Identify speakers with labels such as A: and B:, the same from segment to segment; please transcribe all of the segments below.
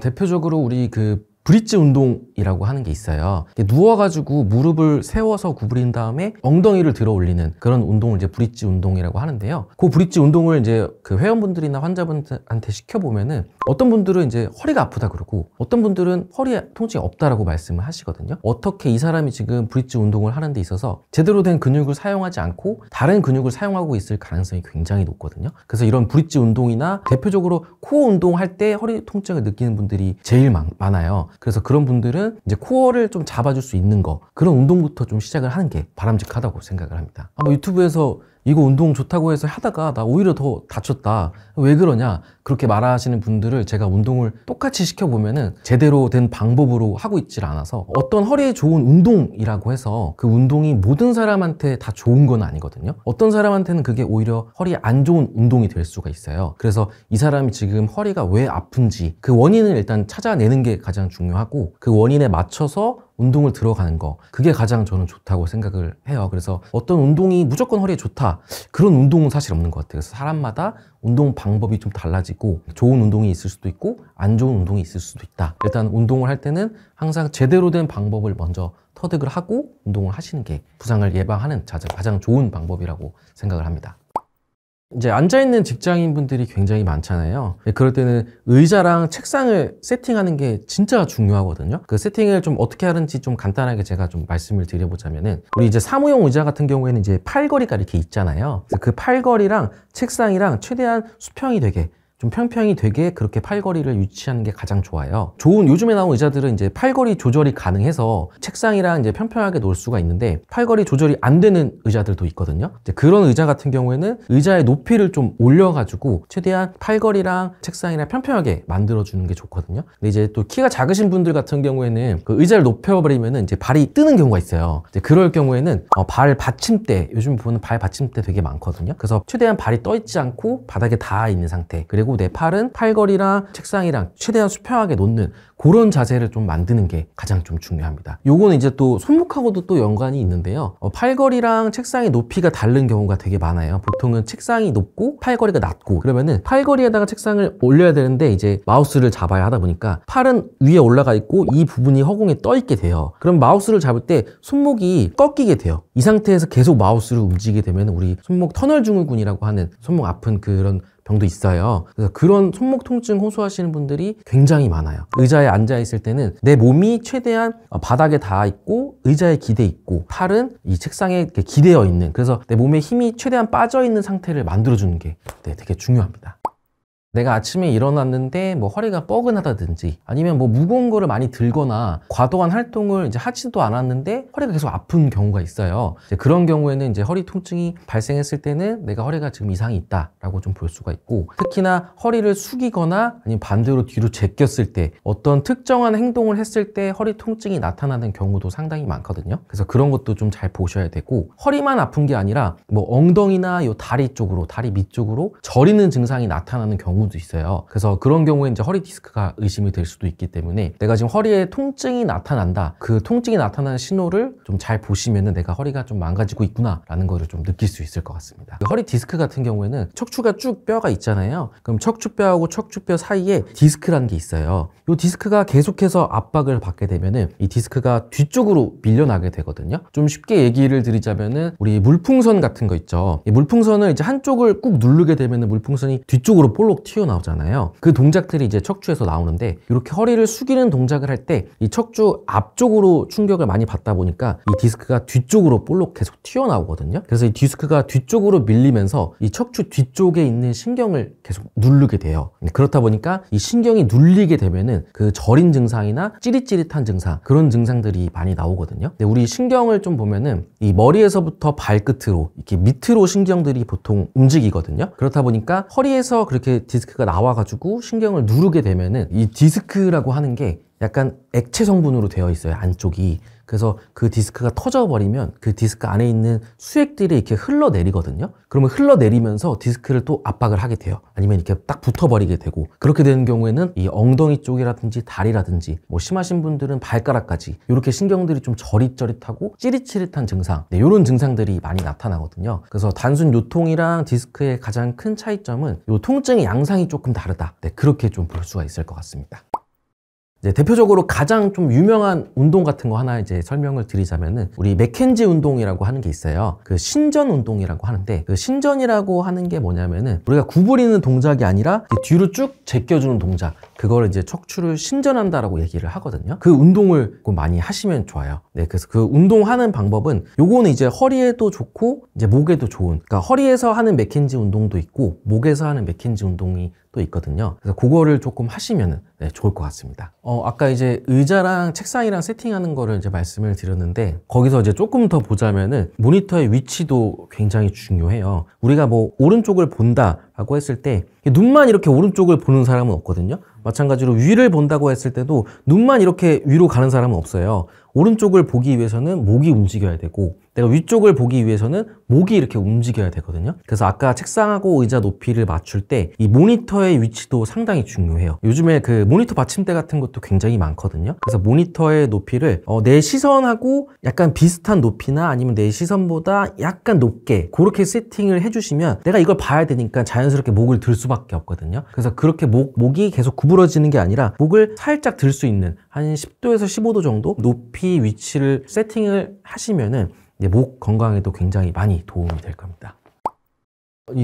A: 대표적으로 우리 브릿지 운동이라고 하는 게 있어요. 누워가지고 무릎을 세워서 구부린 다음에 엉덩이를 들어 올리는 그런 운동을 이제 브릿지 운동이라고 하는데요. 그 브릿지 운동을 이제 회원분들이나 환자분들한테 시켜보면은 어떤 분들은 이제 허리가 아프다 그러고 어떤 분들은 허리에 통증이 없다라고 말씀을 하시거든요. 어떻게 이 사람이 지금 브릿지 운동을 하는 데 있어서 제대로 된 근육을 사용하지 않고 다른 근육을 사용하고 있을 가능성이 굉장히 높거든요. 그래서 이런 브릿지 운동이나 대표적으로 코어 운동할 때 허리 통증을 느끼는 분들이 제일 많아요. 그래서 그런 분들은 이제 코어를 좀 잡아줄 수 있는 그런 운동부터 좀 시작을 하는 게 바람직하다고 생각을 합니다. 유튜브에서 이거 운동 좋다고 해서 하다가 나 오히려 더 다쳤다. 왜 그러냐? 그렇게 말하시는 분들을 제가 운동을 똑같이 시켜보면은 제대로 된 방법으로 하고 있질 않아서 어떤 허리에 좋은 운동이라고 해서 그 운동이 모든 사람한테 다 좋은 건 아니거든요. 어떤 사람한테는 그게 오히려 허리에 안 좋은 운동이 될 수가 있어요. 그래서 이 사람이 지금 허리가 왜 아픈지 그 원인을 일단 찾아내는 게 가장 중요하고 그 원인에 맞춰서 운동을 들어가는 거, 그게 가장 저는 좋다고 생각을 해요. 그래서 어떤 운동이 무조건 허리에 좋다, 그런 운동은 사실 없는 것 같아요. 그래서 사람마다 운동 방법이 좀 달라지고 좋은 운동이 있을 수도 있고 안 좋은 운동이 있을 수도 있다. 일단 운동을 할 때는 항상 제대로 된 방법을 먼저 터득을 하고 운동을 하시는 게 부상을 예방하는 가장 좋은 방법이라고 생각을 합니다. 이제 앉아있는 직장인분들이 굉장히 많잖아요. 그럴 때는 의자랑 책상을 세팅하는 게 진짜 중요하거든요. 그 세팅을 좀 어떻게 하는지 좀 간단하게 제가 좀 말씀을 드려보자면은, 우리 이제 사무용 의자 같은 경우에는 이제 팔걸이가 이렇게 있잖아요. 그래서 그 팔걸이랑 책상이랑 최대한 수평이 되게 좀 평평이 되게 그렇게 팔걸이를 유지하는 게 가장 좋아요. 좋은 요즘에 나온 의자들은 이제 팔걸이 조절이 가능해서 책상이랑 이제 평평하게 놓을 수가 있는데 팔걸이 조절이 안 되는 의자들도 있거든요. 이제 그런 의자 같은 경우에는 의자의 높이를 좀 올려가지고 최대한 팔걸이랑 책상이랑 평평하게 만들어주는 게 좋거든요. 근데 이제 또 키가 작으신 분들 같은 경우에는 그 의자를 높여버리면은 이제 발이 뜨는 경우가 있어요. 이제 그럴 경우에는 발 받침대, 요즘 보는 발 받침대 되게 많거든요. 그래서 최대한 발이 떠 있지 않고 바닥에 닿아 있는 상태, 그리고 내 팔은 팔걸이랑 책상이랑 최대한 수평하게 놓는 그런 자세를 좀 만드는 게 가장 좀 중요합니다. 요거는 이제 또 손목하고도 또 연관이 있는데요. 팔걸이랑 책상의 높이가 다른 경우가 되게 많아요. 보통은 책상이 높고 팔걸이가 낮고, 그러면은 팔걸이에다가 책상을 올려야 되는데 이제 마우스를 잡아야 하다 보니까 팔은 위에 올라가 있고 이 부분이 허공에 떠 있게 돼요. 그럼 마우스를 잡을 때 손목이 꺾이게 돼요. 이 상태에서 계속 마우스를 움직이게 되면 우리 손목 터널 증후군이라고 하는 손목 아픈 그런 병도 있어요. 그래서 그런 손목 통증 호소하시는 분들이 굉장히 많아요. 의자에 앉아 있을 때는 내 몸이 최대한 바닥에 닿아 있고 의자에 기대 있고 팔은 이 책상에 이렇게 기대어 있는, 그래서 내 몸에 힘이 최대한 빠져 있는 상태를 만들어주는 게 되게 중요합니다. 내가 아침에 일어났는데 허리가 뻐근하다든지 아니면 무거운 거를 많이 들거나 과도한 활동을 이제 하지도 않았는데 허리가 계속 아픈 경우가 있어요. 이제 그런 경우에는 이제 허리 통증이 발생했을 때는 내가 허리가 지금 이상이 있다라고 좀 볼 수가 있고, 특히나 허리를 숙이거나 아니면 반대로 뒤로 제꼈을 때 어떤 특정한 행동을 했을 때 허리 통증이 나타나는 경우도 상당히 많거든요. 그래서 그런 것도 좀 잘 보셔야 되고, 허리만 아픈 게 아니라 엉덩이나 요 다리 쪽으로, 다리 밑쪽으로 저리는 증상이 나타나는 경우도 있어요. 그래서 그런 경우에 이제 허리 디스크가 의심이 될 수도 있기 때문에 내가 지금 허리에 통증이 나타난다, 그 통증이 나타나는 신호를 좀 잘 보시면은 내가 허리가 좀 망가지고 있구나 라는 거를 좀 느낄 수 있을 것 같습니다. 허리 디스크 같은 경우에는 척추가 쭉 뼈가 있잖아요. 그럼 척추뼈하고 척추뼈 사이에 디스크라는 게 있어요. 이 디스크가 계속해서 압박을 받게 되면은 이 디스크가 뒤쪽으로 밀려나게 되거든요. 좀 쉽게 얘기를 드리자면은 우리 물풍선 같은 거 있죠. 이 물풍선을 이제 한쪽을 꾹 누르게 되면은 물풍선이 뒤쪽으로 볼록 튀어나오잖아요. 그 동작들이 이제 척추에서 나오는데, 이렇게 허리를 숙이는 동작을 할 때 이 척추 앞쪽으로 충격을 많이 받다 보니까 이 디스크가 뒤쪽으로 볼록 계속 튀어나오거든요. 그래서 이 디스크가 뒤쪽으로 밀리면서 이 척추 뒤쪽에 있는 신경을 계속 누르게 돼요. 그렇다 보니까 이 신경이 눌리게 되면은 그 저린 증상이나 찌릿찌릿한 증상, 그런 증상들이 많이 나오거든요. 근데 우리 신경을 좀 보면은 이 머리에서부터 발끝으로 이렇게 밑으로 신경들이 보통 움직이거든요. 그렇다 보니까 허리에서 그렇게 디스크가 나와가지고 신경을 누르게 되면은 이 디스크라고 하는 게 약간 액체 성분으로 되어 있어요, 안쪽이. 그래서 그 디스크가 터져버리면 그 디스크 안에 있는 수액들이 이렇게 흘러내리거든요. 그러면 흘러내리면서 디스크를 또 압박을 하게 돼요. 아니면 이렇게 딱 붙어버리게 되고, 그렇게 되는 경우에는 이 엉덩이 쪽이라든지 다리라든지 심하신 분들은 발가락까지 이렇게 신경들이 좀 저릿저릿하고 찌릿찌릿한 증상, 이런 증상들이 많이 나타나거든요. 그래서 단순 요통이랑 디스크의 가장 큰 차이점은 요 통증의 양상이 조금 다르다, 그렇게 좀 볼 수가 있을 것 같습니다. 이제 대표적으로 가장 좀 유명한 운동 같은 거 하나 이제 설명을 드리자면은 우리 맥켄지 운동이라고 하는 게 있어요. 그 신전 운동이라고 하는데 그 신전이라고 하는 게 뭐냐면은 우리가 구부리는 동작이 아니라 뒤로 쭉 제껴주는 동작, 그거를 이제 척추를 신전한다라고 얘기를 하거든요. 그 운동을 많이 하시면 좋아요. 네, 그래서 그 운동하는 방법은 요거는 이제 허리에도 좋고 이제 목에도 좋은, 그러니까 허리에서 하는 맥켄지 운동도 있고 목에서 하는 맥켄지 운동이 또 있거든요. 그래서 그거를 조금 하시면은 네, 좋을 것 같습니다. 아까 이제 의자랑 책상이랑 세팅하는 거를 이제 말씀을 드렸는데 거기서 이제 조금 더 보자면은 모니터의 위치도 굉장히 중요해요. 우리가 뭐 오른쪽을 본다라고 했을 때 눈만 이렇게 오른쪽을 보는 사람은 없거든요. 마찬가지로 위를 본다고 했을 때도 눈만 이렇게 위로 가는 사람은 없어요. 오른쪽을 보기 위해서는 목이 움직여야 되고 내가 위쪽을 보기 위해서는 목이 이렇게 움직여야 되거든요. 그래서 아까 책상하고 의자 높이를 맞출 때 이 모니터의 위치도 상당히 중요해요. 요즘에 그 모니터 받침대 같은 것도 굉장히 많거든요. 그래서 모니터의 높이를 내 시선하고 약간 비슷한 높이나 아니면 내 시선보다 약간 높게 그렇게 세팅을 해주시면 내가 이걸 봐야 되니까 자연스럽게 목을 들 수밖에 없거든요. 그래서 그렇게 목이 계속 구부러지는 게 아니라 목을 살짝 들 수 있는 한 10도에서 15도 정도 높이 위치를 세팅을 하시면은 목 건강에도 굉장히 많이 도움이 될 겁니다.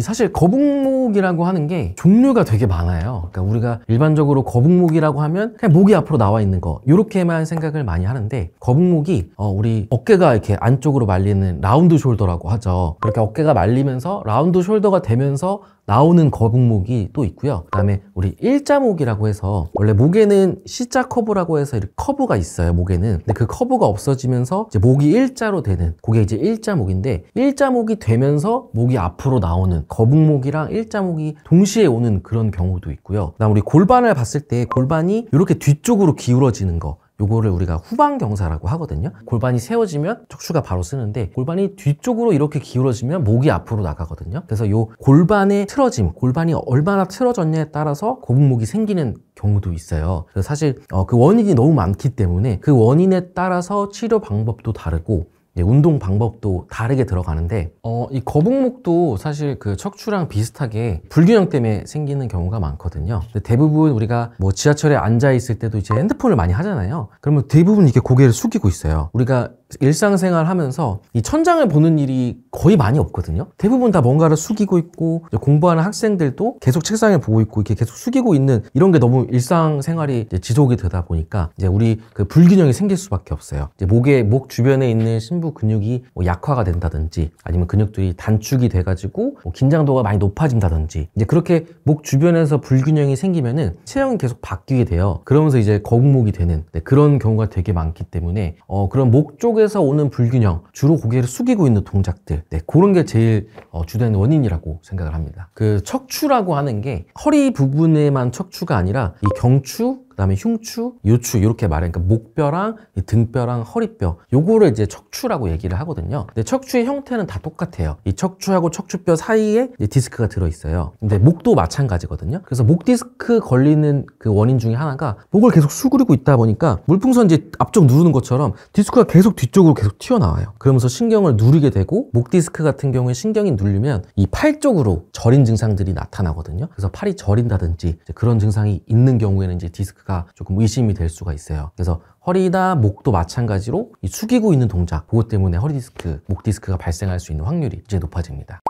A: 사실 거북목이라고 하는 게 종류가 되게 많아요. 그러니까 우리가 일반적으로 거북목이라고 하면 그냥 목이 앞으로 나와 있는 거 이렇게만 생각을 많이 하는데 거북목이 우리 어깨가 이렇게 안쪽으로 말리는 라운드 숄더라고 하죠. 그렇게 어깨가 말리면서 라운드 숄더가 되면서 나오는 거북목이 또 있고요. 그 다음에 우리 일자목이라고 해서 원래 목에는 C자 커브라고 해서 이렇게 커브가 있어요. 목에는. 근데 그 커브가 없어지면서 이제 목이 일자로 되는 그게 이제 일자목인데 일자목이 되면서 목이 앞으로 나오는 거북목이랑 일자목이 동시에 오는 그런 경우도 있고요. 그 다음 우리 골반을 봤을 때 골반이 이렇게 뒤쪽으로 기울어지는 거 요거를 우리가 후방경사라고 하거든요. 골반이 세워지면 척추가 바로 쓰는데 골반이 뒤쪽으로 이렇게 기울어지면 목이 앞으로 나가거든요. 그래서 요 골반의 틀어짐, 골반이 얼마나 틀어졌냐에 따라서 거북목이 생기는 경우도 있어요. 그래서 사실 그 원인이 너무 많기 때문에 그 원인에 따라서 치료 방법도 다르고 운동 방법도 다르게 들어가는데 이 거북목도 사실 그 척추랑 비슷하게 불균형 때문에 생기는 경우가 많거든요. 근데 대부분 우리가 뭐 지하철에 앉아 있을 때도 이제 핸드폰을 많이 하잖아요. 그러면 대부분 이렇게 고개를 숙이고 있어요. 우리가 일상생활 하면서 이 천장을 보는 일이 거의 많이 없거든요. 대부분 다 뭔가를 숙이고 있고 공부하는 학생들도 계속 책상을 보고 있고 이렇게 계속 숙이고 있는 이런 게 너무 일상생활이 이제 지속이 되다 보니까 이제 우리 그 불균형이 생길 수밖에 없어요. 이제 목 주변에 있는 심부 근육이 뭐 약화가 된다든지 아니면 근육들이 단축이 돼가지고 뭐 긴장도가 많이 높아진다든지 이제 그렇게 목 주변에서 불균형이 생기면은 체형이 계속 바뀌게 돼요. 그러면서 이제 거북목이 되는 그런 경우가 되게 많기 때문에 그런 목 쪽에서 오는 불균형, 주로 고개를 숙이고 있는 동작들 그런 게 제일 주된 원인이라고 생각을 합니다. 그 척추라고 하는 게 허리 부분에만 척추가 아니라 이 경추, 그 다음에 흉추, 요추 이렇게 말해. 그러니까 목뼈랑 이 등뼈랑 허리뼈 요거를 이제 척추라고 얘기를 하거든요. 근데 척추의 형태는 다 똑같아요. 이 척추하고 척추뼈 사이에 디스크가 들어있어요. 근데 목도 마찬가지거든요. 그래서 목 디스크 걸리는 그 원인 중에 하나가 목을 계속 수그리고 있다 보니까 물풍선 이제 앞쪽 누르는 것처럼 디스크가 계속 뒤쪽으로 계속 튀어나와요. 그러면서 신경을 누르게 되고 목 디스크 같은 경우에 신경이 누르면 이 팔 쪽으로 저린 증상들이 나타나거든요. 그래서 팔이 저린다든지 그런 증상이 있는 경우에는 이제 디스크가 조금 의심이 될 수가 있어요. 그래서 허리나 목도 마찬가지로 이 숙이고 있는 동작, 그것 때문에 허리 디스크, 목 디스크가 발생할 수 있는 확률이 이제 높아집니다.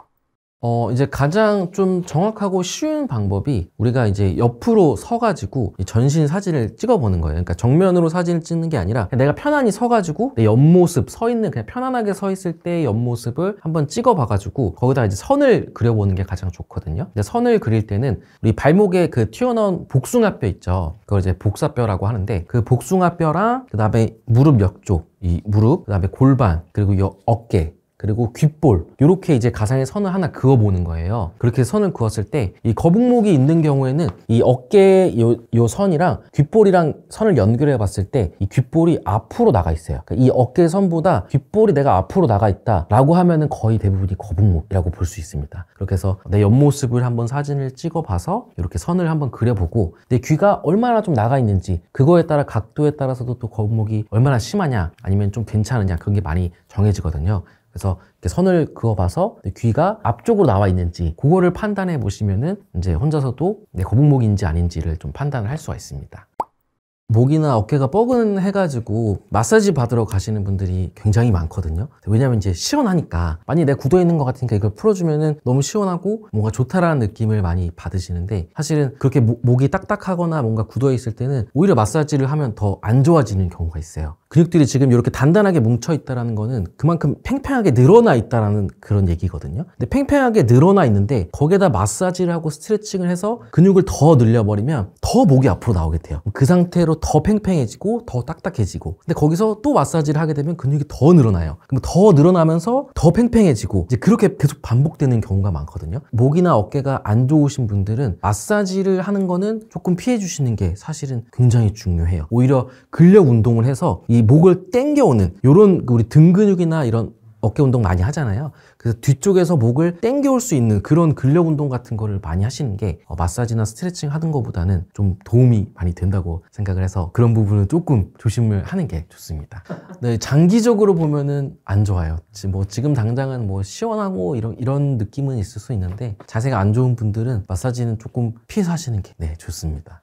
A: 이제 가장 좀 정확하고 쉬운 방법이 우리가 이제 옆으로 서가지고 전신 사진을 찍어보는 거예요. 그러니까 정면으로 사진을 찍는 게 아니라 내가 편안히 서가지고 내 옆모습, 서 있는 그냥 편안하게 서 있을 때의 옆모습을 한번 찍어봐가지고 거기다 이제 선을 그려보는 게 가장 좋거든요. 근데 선을 그릴 때는 우리 발목에 그 튀어나온 복숭아뼈 있죠. 그걸 이제 복사뼈라고 하는데 그 복숭아뼈랑 그 다음에 무릎 옆쪽, 이 무릎, 그 다음에 골반, 그리고 이 어깨, 그리고 귓볼 이렇게 이제 가상의 선을 하나 그어보는 거예요. 그렇게 선을 그었을 때 이 거북목이 있는 경우에는 이 어깨 요 선이랑 귓볼이랑 선을 연결해 봤을 때 이 귓볼이 앞으로 나가 있어요. 그러니까 이 어깨 선보다 귓볼이 내가 앞으로 나가 있다 라고 하면은 거의 대부분이 거북목이라고 볼 수 있습니다. 그렇게 해서 내 옆모습을 한번 사진을 찍어 봐서 이렇게 선을 한번 그려보고 내 귀가 얼마나 좀 나가 있는지 그거에 따라 각도에 따라서도 또 거북목이 얼마나 심하냐 아니면 좀 괜찮으냐 그런 게 많이 정해지거든요. 그래서 이렇게 선을 그어봐서 귀가 앞쪽으로 나와 있는지 그거를 판단해 보시면은 이제 혼자서도 내 거북목인지 아닌지를 좀 판단을 할 수가 있습니다. 목이나 어깨가 뻐근해가지고 마사지 받으러 가시는 분들이 굉장히 많거든요. 왜냐면 이제 시원하니까, 만약에 내가 굳어있는 것 같으니까 이걸 풀어주면은 너무 시원하고 뭔가 좋다라는 느낌을 많이 받으시는데, 사실은 그렇게 목이 딱딱하거나 뭔가 굳어있을 때는 오히려 마사지를 하면 더 안 좋아지는 경우가 있어요. 근육들이 지금 이렇게 단단하게 뭉쳐있다는 거는 그만큼 팽팽하게 늘어나 있다는 그런 얘기거든요. 근데 팽팽하게 늘어나 있는데 거기에다 마사지를 하고 스트레칭을 해서 근육을 더 늘려버리면 더 목이 앞으로 나오게 돼요. 그 상태로 더 팽팽해지고 더 딱딱해지고, 근데 거기서 또 마사지를 하게 되면 근육이 더 늘어나요. 그럼 더 늘어나면서 더 팽팽해지고, 이제 그렇게 계속 반복되는 경우가 많거든요. 목이나 어깨가 안 좋으신 분들은 마사지를 하는 거는 조금 피해 주시는 게 사실은 굉장히 중요해요. 오히려 근력 운동을 해서 이 목을 당겨오는, 요런 우리 등 근육이나 이런 어깨 운동 많이 하잖아요. 그래서 뒤쪽에서 목을 당겨올 수 있는 그런 근력 운동 같은 거를 많이 하시는 게 마사지나 스트레칭 하는 것보다는 좀 도움이 많이 된다고 생각을 해서 그런 부분은 조금 조심을 하는 게 좋습니다. 네, 장기적으로 보면은 안 좋아요. 지금 당장은 뭐 시원하고 이런 느낌은 있을 수 있는데, 자세가 안 좋은 분들은 마사지는 조금 피해서 하시는 게 좋습니다.